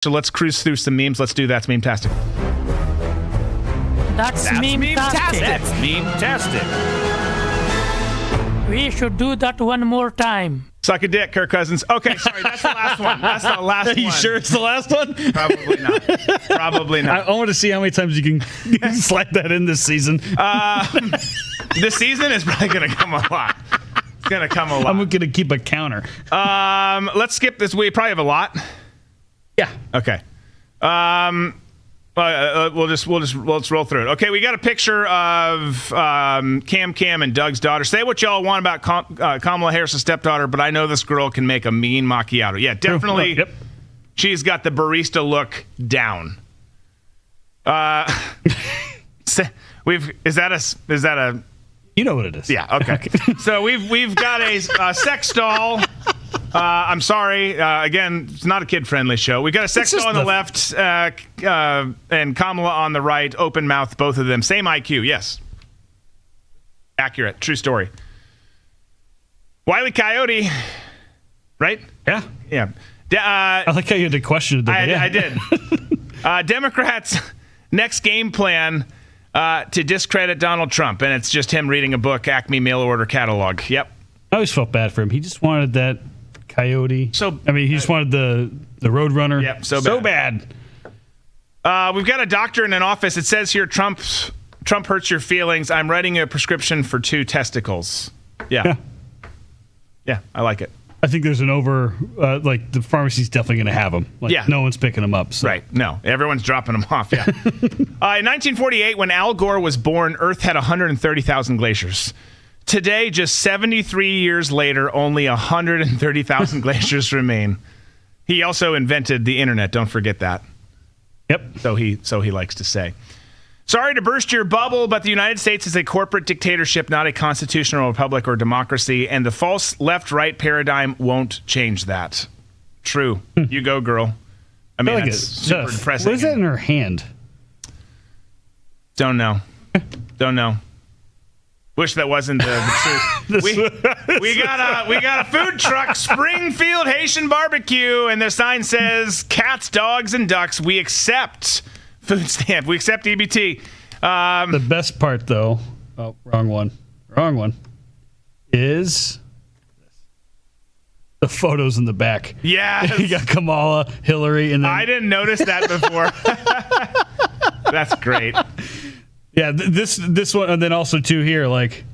So let's cruise through some memes. Let's do That's Memetastic. That's Memetastic. That's Memetastic. We should do that one more time. Suck a dick, Kirk Cousins. Okay, sorry, that's the last one. That's the last one. Are you sure it's the last one? Probably not. Probably not. I want to see how many times you can slide that in this season. This season is probably going to come a lot. It's going to come a lot. I'm going to keep a counter. Let's skip this. We probably have a lot. Yeah. Okay. Let's roll through it. Okay, we got a picture of Cam and Doug's daughter. Say what y'all want about Kamala Harris' stepdaughter, but I know this girl can make a mean macchiato. Yeah, definitely. Yep. She's got the barista look down. Is that a? You know what it is. Yeah. Okay. So we've got a sex doll. I'm sorry. Again, it's not a kid-friendly show. We got a sex doll on the left and Kamala on the right. Open mouth, both of them. Same IQ. Yes. Accurate. True story. Wile E. Right? Yeah. Yeah. I like how you had to question it. I did. Democrats' next game plan to discredit Donald Trump, and it's just him reading a book, Acme Mail Order Catalog. Yep. I always felt bad for him. He just wanted that coyote. He just wanted the Roadrunner. Yep, so bad. We've got a doctor in an office. It says here, Trump hurts your feelings. I'm writing a prescription for 2 testicles. Yeah, I like it. I think there's an the pharmacy's definitely going to have them. No one's picking them up. So. Right. No, everyone's dropping them off. Yeah. In 1948, when Al Gore was born, Earth had 130,000 glaciers. Today, just 73 years later, only 130,000 glaciers remain. He also invented the internet. Don't forget that. Yep. So he likes to say. Sorry to burst your bubble, but the United States is a corporate dictatorship, not a constitutional republic or democracy, and the false left-right paradigm won't change that. True. You go, girl. I mean, it's super depressing. What is that in her hand? Don't know. Wish that wasn't the truth. We got a food truck, Springfield Haitian Barbecue, and the sign says cats, dogs, and ducks. We accept food stamp. We accept EBT. The best part, though, wrong one, is the photos in the back. Yeah, you got Kamala, Hillary, and then I didn't notice that before. That's great. Yeah, this one, and then also too here, like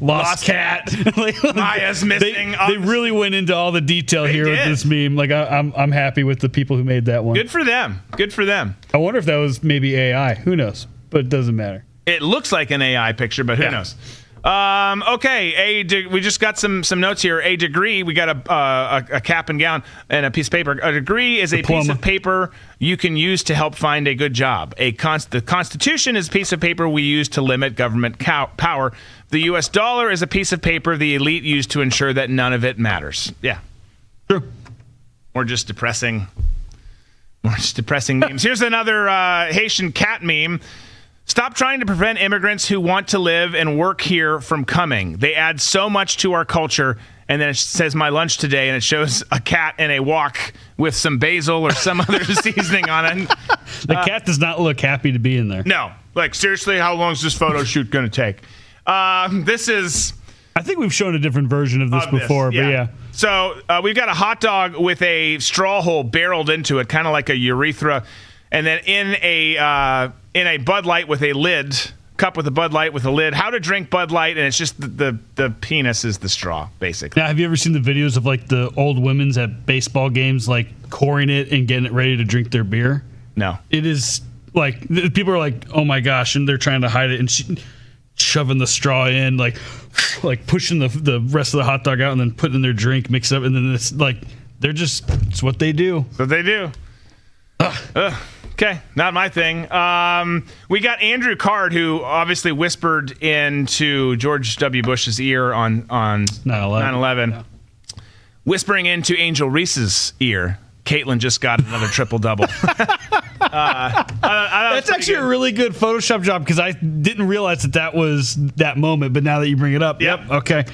lost cat. Maya's missing. They really went into all the detail here with this meme. Like I'm happy with the people who made that one. Good for them. I wonder if that was maybe AI. Who knows? But it doesn't matter. It looks like an AI picture, but who knows? Okay, we just got some notes here. A degree, we got a cap and gown and a piece of paper. A degree is a piece of paper you can use to help find a good job. The Constitution is a piece of paper we use to limit government power. The U.S. dollar is a piece of paper the elite use to ensure that none of it matters. Yeah. True. More just depressing memes. Here's another Haitian cat meme. Stop trying to prevent immigrants who want to live and work here from coming. They add so much to our culture. And then it says my lunch today, and it shows a cat in a wok with some basil or some other seasoning on it. The cat does not look happy to be in there. No. Like, seriously, how long is this photo shoot going to take? This is... I think we've shown a different version of this before, but yeah. So we've got a hot dog with a straw hole barreled into it, kind of like a urethra. And then in a Bud Light with a lid, cup with a Bud Light with a lid, how to drink Bud Light, and it's just the penis is the straw, basically. Now, have you ever seen the videos of like the old women's at baseball games, like pouring it and getting it ready to drink their beer? No. It is like, people are like, oh my gosh, and they're trying to hide it, and shoving the straw in, like pushing the rest of the hot dog out and then putting in their drink, mix it up, and then it's like, it's what they do. It's what they do. Okay, not my thing. We got Andrew Card, who obviously whispered into George W. Bush's ear on 9/11. Yeah. Whispering into Angel Reese's ear. Caitlin just got another triple-double. That's actually a really good Photoshop job because I didn't realize that was that moment. But now that you bring it up, Yep. Okay.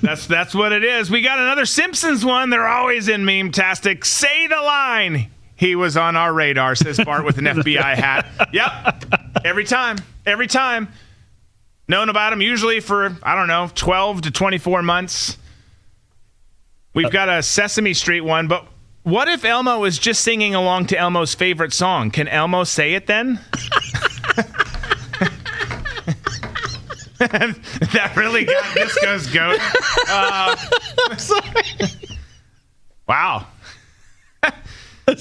That's what it is. We got another Simpsons one. They're always in Memetastic. Say the line. He was on our radar, says Bart with an FBI hat. Yep. Every time. Known about him usually for, 12 to 24 months. We've got a Sesame Street one, but what if Elmo was just singing along to Elmo's favorite song? Can Elmo say it then? That really got Disco's goat. I'm sorry. Wow. I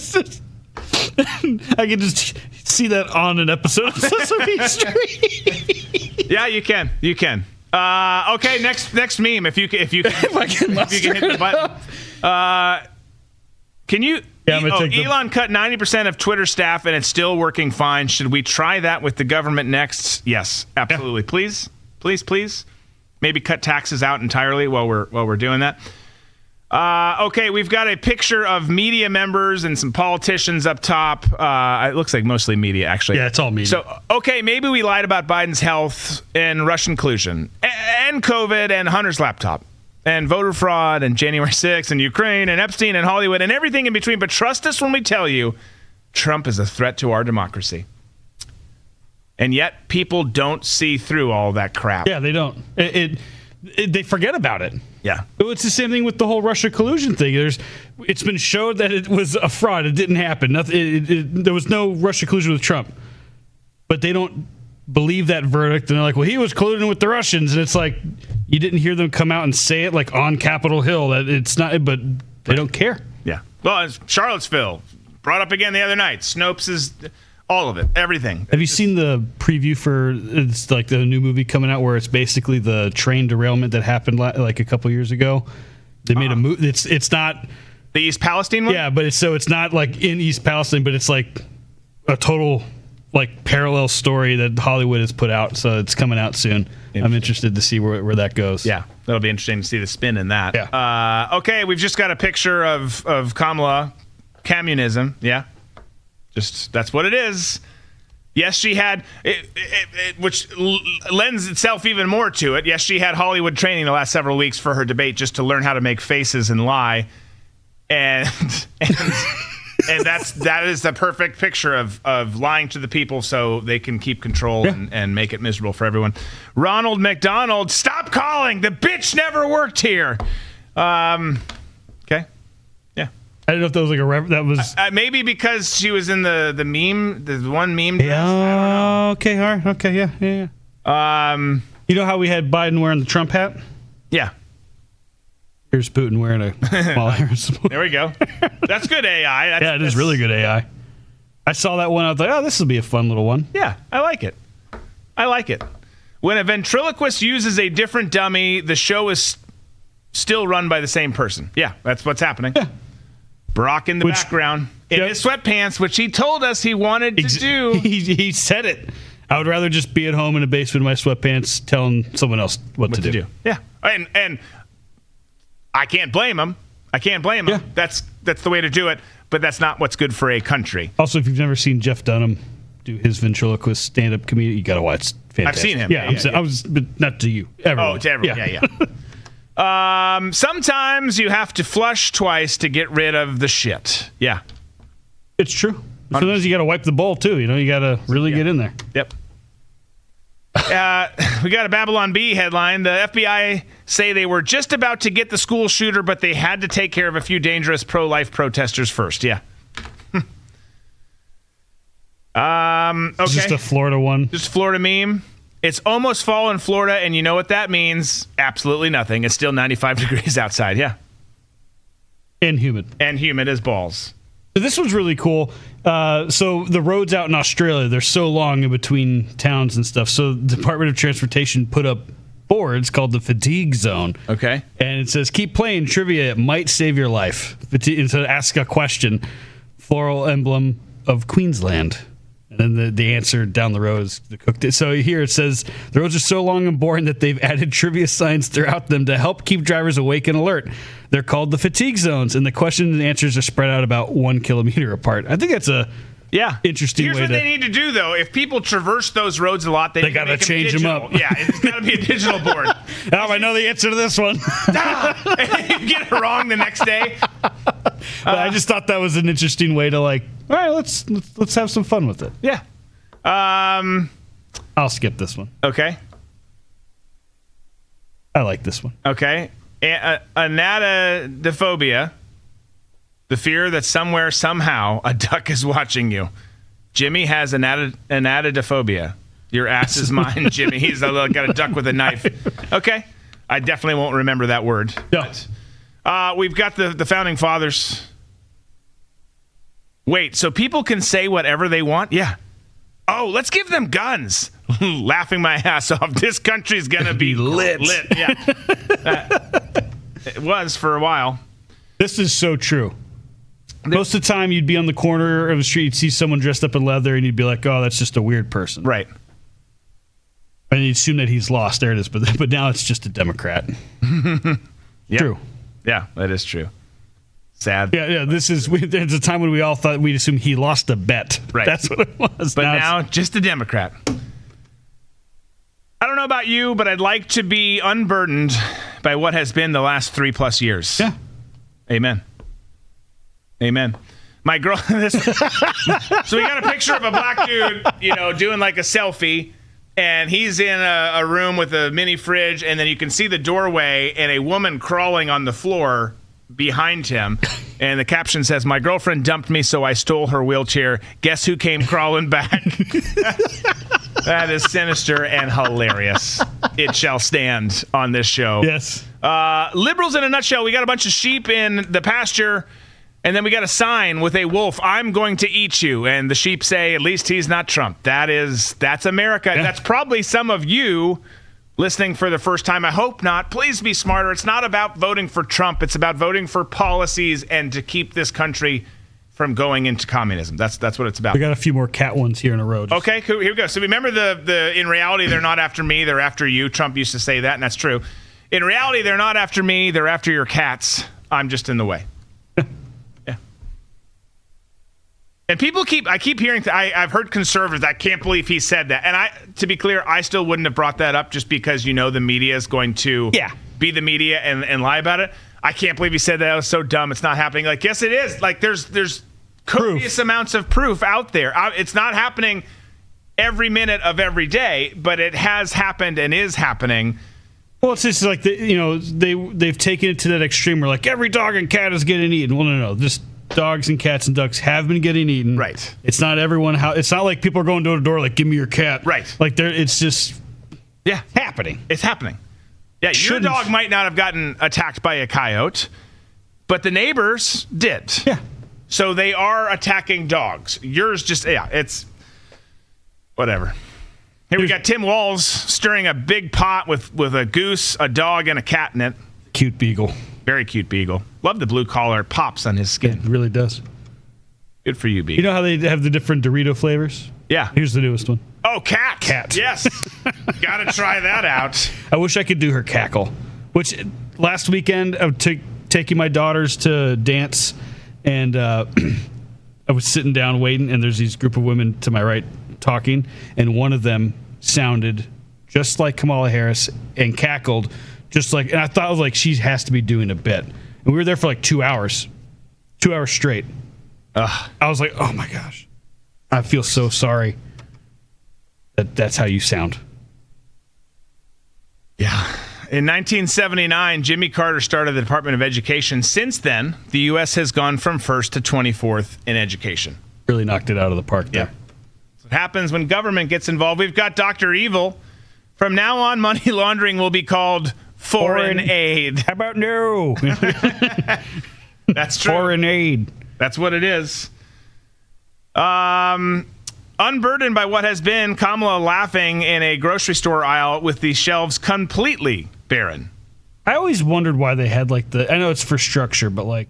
can just see that on an episode of Sesame Street. Yeah, you can. Okay, next meme. If I can hit the button. Can you? Yeah, I'm gonna take Elon cut 90% of Twitter staff, and it's still working fine. Should we try that with the government next? Yes, absolutely. Yeah. Please. Maybe cut taxes out entirely while we're doing that. Okay, we've got a picture of media members and some politicians up top. It looks like mostly media, actually. Yeah, it's all media. So, okay, maybe we lied about Biden's health and Russian collusion and COVID and Hunter's laptop and voter fraud and January 6th and Ukraine and Epstein and Hollywood and everything in between. But trust us when we tell you Trump is a threat to our democracy. And yet people don't see through all that crap. Yeah, they don't. They forget about it. Yeah. It's the same thing with the whole Russia collusion thing. It's been showed that it was a fraud. It didn't happen. There was no Russia collusion with Trump. But they don't believe that verdict. And they're like, well, he was colluding with the Russians. And it's like, you didn't hear them come out and say it like on Capitol Hill. That it's not, but they don't care. Yeah. Well, it's Charlottesville. Brought up again the other night. Snopes is all of it. Everything. Have you seen the preview for it's like the new movie coming out where it's basically the train derailment that happened like a couple years ago? They made a movie. It's not the East Palestine one? Yeah, but it's not like in East Palestine, but it's like a total like parallel story that Hollywood has put out. So it's coming out soon. I'm interested to see where that goes. Yeah, that'll be interesting to see the spin in that. Yeah. Okay, we've just got a picture of Kamala, communism. Yeah. Just that's what it is. Yes, she had which lends itself even more to it. Yes, she had Hollywood training the last several weeks for her debate just to learn how to make faces and lie, and that is the perfect picture of lying to the people so they can keep control and make it miserable for everyone. Ronald McDonald, stop calling. The bitch never worked here. Okay. I don't know if that was like that was maybe because she was in the meme, the one meme dress. Yeah. Okay. All right. Okay. Yeah. You know how we had Biden wearing the Trump hat? Yeah. Here's Putin wearing a Kamala Harris. There we go. That's good AI. It is really good AI. I saw that one. I was like, oh, this will be a fun little one. Yeah, I like it. When a ventriloquist uses a different dummy, the show is still run by the same person. Yeah, that's what's happening. Yeah. Brock in the background in his sweatpants, which he told us he wanted to do. He said it. I would rather just be at home in the basement in my sweatpants telling someone else what to do. Yeah. And I can't blame him. Yeah. That's the way to do it, but that's not what's good for a country. Also, if you've never seen Jeff Dunham do his ventriloquist stand-up comedian, you got to watch. It's fantastic. I've seen him. Yeah, I was, but not to you. Everyone. Oh, to everyone. Yeah. Sometimes you have to flush twice to get rid of the shit. Yeah. It's true. Sometimes you got to wipe the bowl too. You got to really get in there. Yep. We got a Babylon Bee headline. The FBI say they were just about to get the school shooter, but they had to take care of a few dangerous pro-life protesters first. Yeah. Okay. Just a Florida one. Just Florida meme. It's almost fall in Florida, and you know what that means? Absolutely nothing. It's still 95 degrees outside. Yeah. And humid. And humid as balls. So this was really cool. So the roads out in Australia, they're so long in between towns and stuff. So the Department of Transportation put up boards called the fatigue zone. Okay. And it says, keep playing trivia. It might save your life. And so ask a question. Floral emblem of Queensland. And then the answer down the road is the cooked. So here it says, the roads are so long and boring that they've added trivia signs throughout them to help keep drivers awake and alert. They're called the fatigue zones, and the questions and answers are spread out about 1 kilometer apart. I think that's a Yeah. interesting Here's way what to. they need to do, though. If people traverse those roads a lot, they got to make change them digital. up. Yeah, it's got to be a digital board. I know the answer to this one. You get it wrong the next day. But I just thought that was an interesting way to all right, let's have some fun with it. Yeah. I'll skip this one. Okay. I like this one. Okay. Anatophobia. The fear that somewhere, somehow, a duck is watching you. Jimmy has anatophobia. Your ass is mine, Jimmy. He's got a duck with a knife. Okay. I definitely won't remember that word. No. But, we've got the Founding Fathers. Wait, so people can say whatever they want? Yeah. Oh, let's give them guns. Laughing my ass off. This country's going to be lit. Yeah. It was for a while. This is so true. Most of the time, you'd be on the corner of the street, you'd see someone dressed up in leather, and you'd be like, oh, that's just a weird person. Right. And you'd assume that he's lost. There it is. But now it's just a Democrat. Yep. True. Yeah, that is true. Sad. Yeah. There's a time when we all thought we'd assume he lost a bet. Right. That's what it was. But now just a Democrat. I don't know about you, but I'd like to be unburdened by what has been the last 3+ years. Yeah. Amen. My girl. So we got a picture of a black dude, doing like a selfie, and he's in a room with a mini fridge, and then you can see the doorway and a woman crawling on the floor behind him, and the caption says, "My girlfriend dumped me, so I stole her wheelchair. Guess who came crawling back?" That is sinister and hilarious. It shall stand on this show. Yes. Liberals in a nutshell. We got a bunch of sheep in the pasture, and then we got a sign with a wolf. I'm going to eat you. And the sheep say, at least he's not Trump. That's America. Yeah. That's probably some of you listening for the first time. I hope not. Please be smarter. It's not about voting for Trump. It's about voting for policies and to keep this country from going into communism. That's what it's about. We got a few more cat ones here in a row. Okay, cool. Here we go. So remember the in reality, they're not after me, they're after you. Trump used to say that, and that's true. In reality, they're not after me, they're after your cats. I'm just in the way. Yeah. And I keep hearing, I've heard conservatives, I can't believe he said that. And to be clear, I still wouldn't have brought that up just because the media is going to be the media and lie about it. I can't believe he said that. It was so dumb. It's not happening. Like, yes, it is. Like, there's copious amounts of proof out there. It's not happening every minute of every day, but it has happened and is happening. Well, it's just like they've taken it to that extreme where like every dog and cat is getting eaten. Well, no, just dogs and cats and ducks have been getting eaten. Right. It's not everyone. It's not like people are going door to door like, give me your cat. Right. Like it's just happening. It's happening. Yeah, your dog might not have gotten attacked by a coyote, but the neighbors did. Yeah. So they are attacking dogs. Yours just, it's whatever. Here we got Tim Walz stirring a big pot with a goose, a dog, and a cat in it. Cute beagle. Very cute beagle. Love the blue collar pops on his skin. It really does. Good for you, beagle. You know how they have the different Dorito flavors? Yeah. Here's the newest one. Oh, cat. Cat. Yes. Got to try that out. I wish I could do her cackle. Which last weekend I took taking my daughters to dance, and I was sitting down waiting, and there's these group of women to my right talking, and one of them sounded just like Kamala Harris and cackled just like, and I thought, I was like, she has to be doing a bit. And we were there for like 2 hours straight. I was like, oh my gosh, I feel so sorry that's how you sound. Yeah. In 1979, Jimmy Carter started the Department of Education. Since then, the U.S. has gone from first to 24th in education. Really knocked it out of the park there. Yeah. That's what happens when government gets involved. We've got Dr. Evil. From now on, money laundering will be called foreign aid. How about no? That's true. Foreign aid. That's what it is. Unburdened by what has been, Kamala laughing in a grocery store aisle with the shelves completely barren. I always wondered why they had like I know it's for structure, but like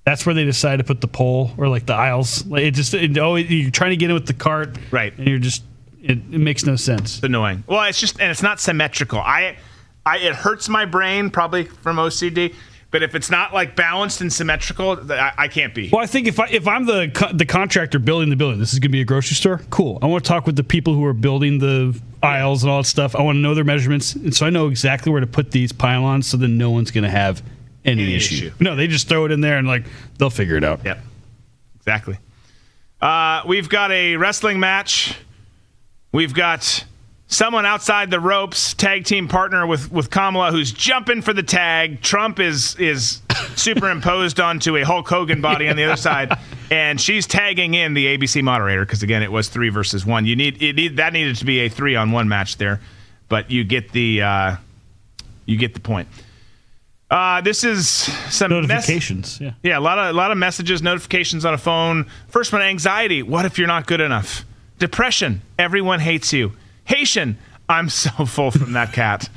that's where they decide to put the pole or like the aisles. Like you're trying to get in with the cart, right? And you're just it makes no sense. It's annoying. Well, it's just, and it's not symmetrical. It hurts my brain probably from OCD, But if it's not like balanced and symmetrical, I can't be. Well, I think if I'm the contractor building the building, this is going to be a grocery store. Cool. I want to talk with the people who are building the aisles and all that stuff. I want to know their measurements, and so I know exactly where to put these pylons, so then no one's going to have any issue. No, they just throw it in there and they'll figure it out. Yep, exactly. We've got a wrestling match. We've got someone outside the ropes, tag team partner with Kamala, who's jumping for the tag. Trump is superimposed onto a Hulk Hogan body on the other side, and she's tagging in the ABC moderator because again, it was 3 versus 1. That needed to be a 3-on-1 match there, but you get the point. This is some notifications. Yeah, a lot of messages, notifications on a phone. First one, anxiety. What if you're not good enough? Depression. Everyone hates you. Haitian. I'm so full from that cat.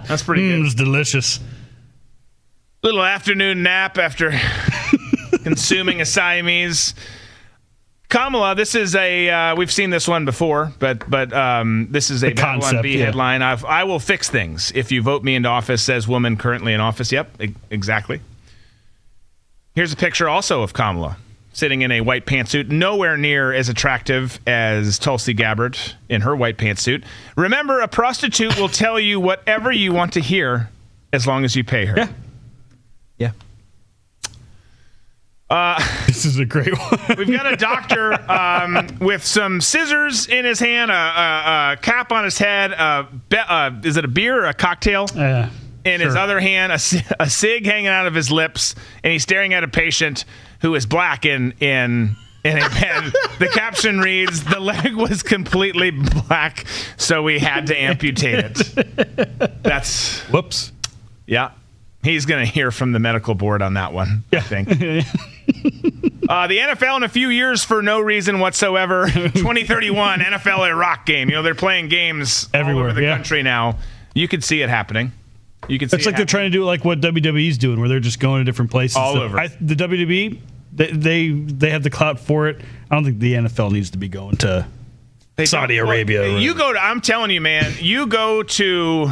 That's pretty good. It's delicious. Little afternoon nap after consuming a Siamese. Kamala, this is we've seen this one before, but this is a Babylon Bee headline. I will fix things if you vote me into office, says woman currently in office. Yep, exactly. Here's a picture also of Kamala sitting in a white pantsuit, nowhere near as attractive as Tulsi Gabbard in her white pantsuit. Remember, a prostitute will tell you whatever you want to hear as long as you pay her. Yeah. This is a great one. We've got a doctor with some scissors in his hand, a cap on his head. Is it a beer or a cocktail? In his other hand, a cig hanging out of his lips, and he's staring at a patient who is black in a pen. The caption reads, "The leg was completely black, so we had to amputate it." That's whoops. Yeah. He's going to hear from the medical board on that one, I think. The NFL in a few years for no reason whatsoever. 2031 NFL Iraq game. They're playing games everywhere all over the country now. You could see it happening. It's like they're trying to do like what WWE's doing, where they're just going to different places. All over. The WWE, they have the clout for it. I don't think the NFL needs to be going to Saudi Arabia. I'm telling you, man, you go to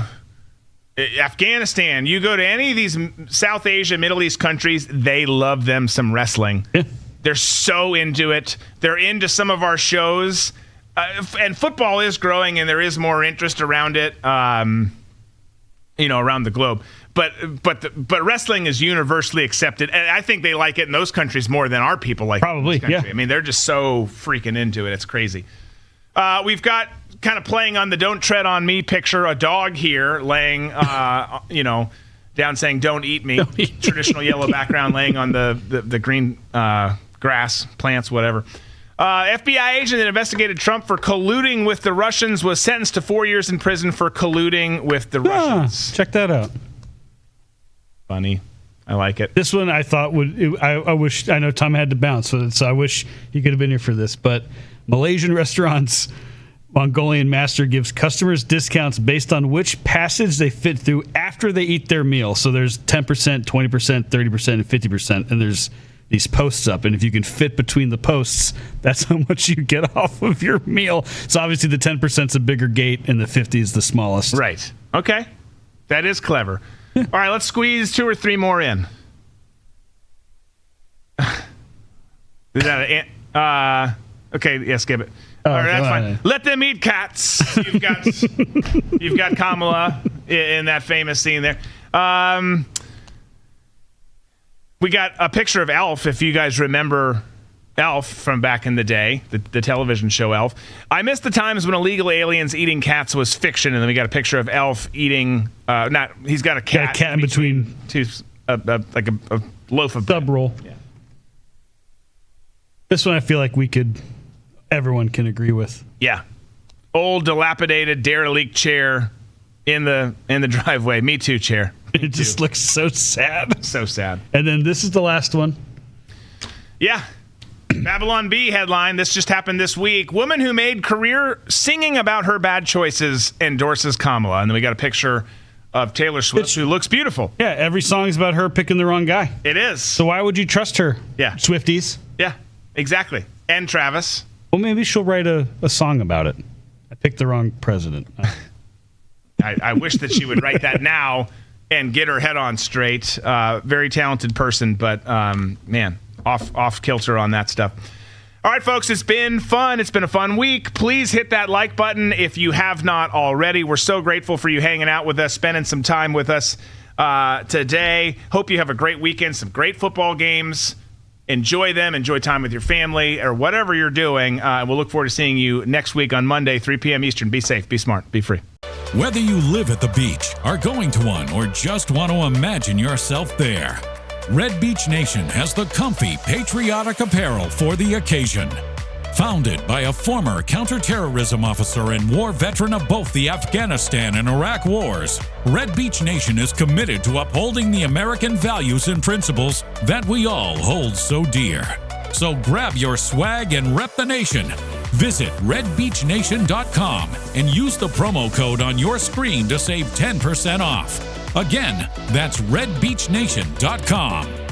Afghanistan, you go to any of these South Asia, Middle East countries, they love them some wrestling. Yeah. They're so into it. They're into some of our shows. And football is growing, and there is more interest around it, around the globe. But wrestling is universally accepted, and I think they like it in those countries more than our people like probably. Yeah, I mean, they're just so freaking into it. It's crazy. We've got kind of playing on the "Don't Tread on Me" picture, a dog here laying, down saying "Don't eat me." Traditional yellow background, laying on the green grass, plants, whatever. FBI agent that investigated Trump for colluding with the Russians was sentenced to 4 years in prison for colluding with the Russians. Check that out. Funny. I like it. This one I thought I know Tom had to bounce, so I wish he could have been here for this, but Malaysian restaurants, Mongolian master gives customers discounts based on which passage they fit through after they eat their meal. So there's 10%, 20%, 30%, and 50%, and there's these posts up, and if you can fit between the posts, that's how much you get off of your meal. So obviously the 10% is a bigger gate, and the 50 is the smallest. Right. Okay. That is clever. All right, let's squeeze 2 or 3 more in. Is that okay, yeah, skip it. All right, that's fine. Let them eat cats. You've got Kamala in that famous scene there. We got a picture of Elf, if you guys remember Elf from back in the day, the television show Elf. I miss the times when illegal aliens eating cats was fiction, and then we got a picture of Elf eating. He's got a cat. In between two, like a loaf of sub roll. Yeah. This one I feel like everyone can agree with. Yeah, old dilapidated derelict chair in the driveway. Me too chair. It just looks so sad. So sad. And then this is the last one. Yeah. Babylon Bee headline. This just happened this week. Woman who made career singing about her bad choices endorses Kamala. And then we got a picture of Taylor Swift, who looks beautiful. Yeah, every song is about her picking the wrong guy. It is. So why would you trust her? Yeah. Swifties. Yeah, exactly. And Travis. Well, maybe she'll write a song about it. I picked the wrong president. I wish that she would write that now and get her head on straight. Very talented person, but man, off kilter on that stuff. All right, folks, it's been fun. It's been a fun week. Please hit that like button if you have not already. We're so grateful for you hanging out with us, spending some time with us today. Hope you have a great weekend, some great football games. Enjoy them. Enjoy time with your family or whatever you're doing. We'll look forward to seeing you next week on Monday, 3 p.m. Eastern. Be safe, be smart, be free. Whether you live at the beach, are going to one, or just want to imagine yourself there, Red Beach Nation has the comfy, patriotic apparel for the occasion. Founded by a former counterterrorism officer and war veteran of both the Afghanistan and Iraq wars, Red Beach Nation is committed to upholding the American values and principles that we all hold so dear. So grab your swag and rep the nation. Visit redbeachnation.com and use the promo code on your screen to save 10% off. Again, that's redbeachnation.com.